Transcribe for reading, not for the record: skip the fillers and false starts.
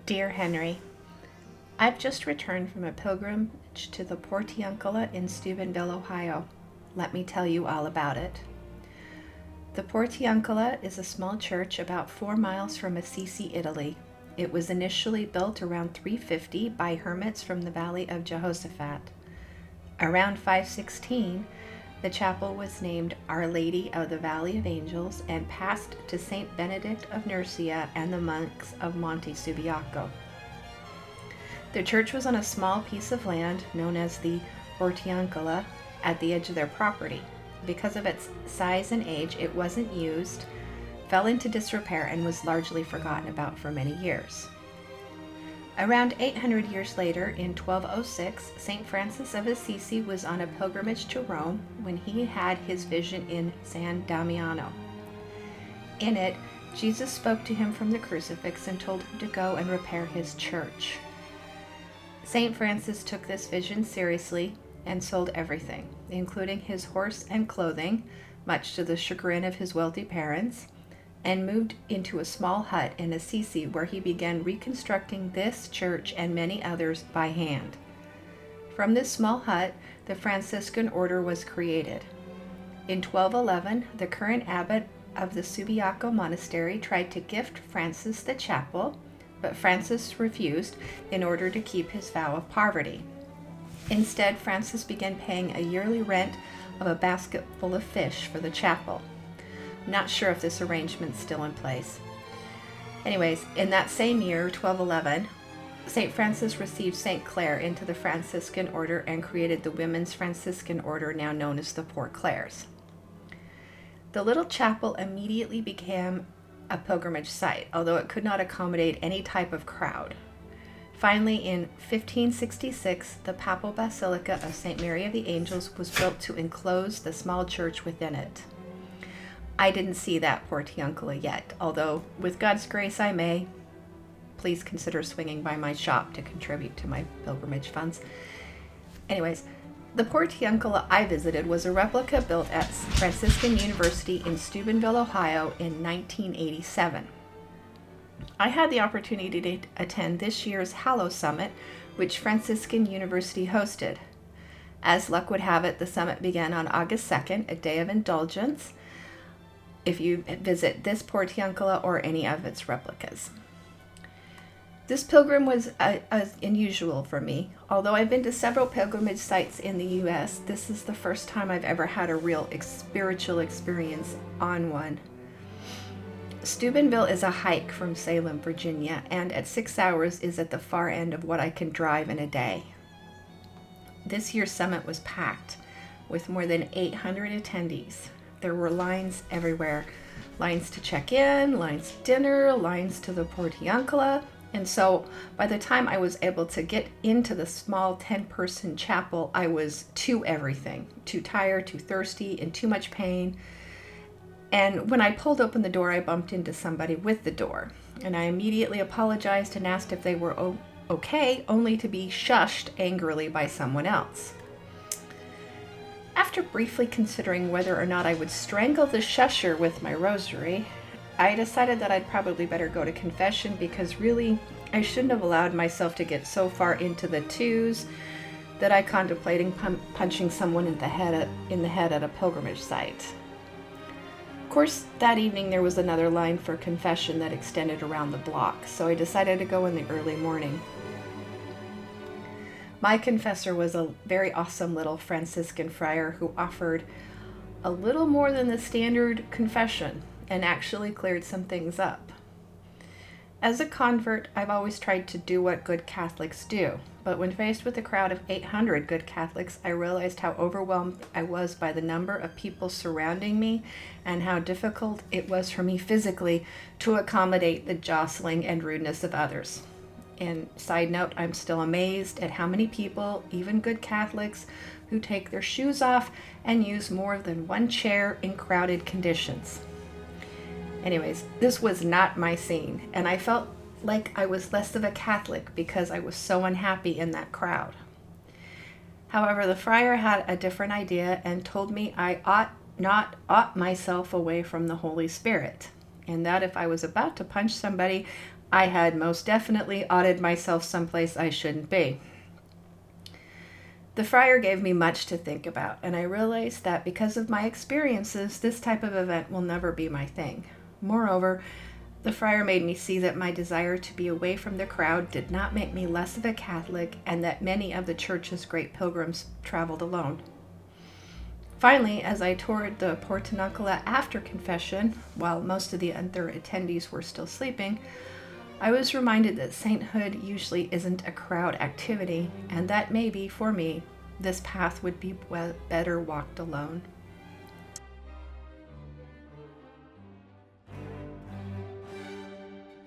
Dear Henry, I've just returned from a pilgrimage to the Portiuncula in Steubenville, Ohio. Let me tell you all about it. The Portiuncula is a small church about 4 miles from Assisi, Italy. It was initially built around 350 by hermits from the Valley of Jehoshaphat. Around 516, the chapel was named Our Lady of the Valley of Angels and passed to Saint Benedict of Nursia and the monks of Monte Subiaco. The church was on a small piece of land known as the Portiuncula at the edge of their property. Because of its size and age, it wasn't used, fell into disrepair, and was largely forgotten about for many years. Around 800 years later, in 1206, St. Francis of Assisi was on a pilgrimage to Rome when he had his vision in San Damiano. In it, Jesus spoke to him from the crucifix and told him to go and repair his church. St. Francis took this vision seriously and sold everything, including his horse and clothing, much to the chagrin of his wealthy parents, and moved into a small hut in Assisi where he began reconstructing this church and many others by hand. From this small hut, the Franciscan order was created. In 1211, the current abbot of the Subiaco monastery tried to gift Francis the chapel, but Francis refused in order to keep his vow of poverty. Instead, Francis began paying a yearly rent of a basket full of fish for the chapel. Not sure if this arrangement's still in place. Anyways, in that same year, 1211, St. Francis received St. Clare into the Franciscan order and created the Women's Franciscan Order, now known as the Poor Clares. The little chapel immediately became a pilgrimage site, although it could not accommodate any type of crowd. Finally, in 1566, the Papal Basilica of St. Mary of the Angels was built to enclose the small church within it. I didn't see that Portiuncula yet, although with God's grace I may. Please consider swinging by my shop to contribute to my pilgrimage funds. Anyways, the Portiuncula I visited was a replica built at Franciscan University in Steubenville, Ohio in 1987. I had the opportunity to attend this year's Hallow Summit, which Franciscan University hosted. As luck would have it, the summit began on August 2nd, a day of indulgence, if you visit this Portiuncula or any of its replicas. This pilgrim was unusual for me. Although I've been to several pilgrimage sites in the U.S., this is the first time I've ever had a real spiritual experience on one. Steubenville is a hike from Salem, Virginia, and at 6 hours is at the far end of what I can drive in a day. This year's summit was packed with more than 800 attendees. There were lines everywhere. Lines to check in, lines to dinner, lines to the Portiuncula. And so by the time I was able to get into the small 10-person chapel, I was too everything. Too tired, too thirsty, in too much pain. And when I pulled open the door, I bumped into somebody with the door. And I immediately apologized and asked if they were okay, only to be shushed angrily by someone else. After briefly considering whether or not I would strangle the shusher with my rosary, I decided that I'd probably better go to confession because really, I shouldn't have allowed myself to get so far into the twos that I contemplated punching someone in the head at a pilgrimage site. Of course, that evening there was another line for confession that extended around the block, so I decided to go in the early morning. My confessor was a very awesome little Franciscan friar who offered a little more than the standard confession and actually cleared some things up. As a convert, I've always tried to do what good Catholics do, but when faced with a crowd of 800 good Catholics, I realized how overwhelmed I was by the number of people surrounding me and how difficult it was for me physically to accommodate the jostling and rudeness of others. And side note, I'm still amazed at how many people, even good Catholics, who take their shoes off and use more than one chair in crowded conditions. Anyways, this was not my scene, and I felt like I was less of a Catholic because I was so unhappy in that crowd. However, the friar had a different idea and told me I ought not myself away from the Holy Spirit. and that if I was about to punch somebody, I had most definitely oughted myself someplace I shouldn't be. The friar gave me much to think about, and I realized that because of my experiences, this type of event will never be my thing. Moreover, the friar made me see that my desire to be away from the crowd did not make me less of a Catholic, and that many of the church's great pilgrims traveled alone. Finally, as I toured the Portiuncula after confession, while most of the other attendees were still sleeping, I was reminded that sainthood usually isn't a crowd activity, and that maybe, for me, this path would be better walked alone.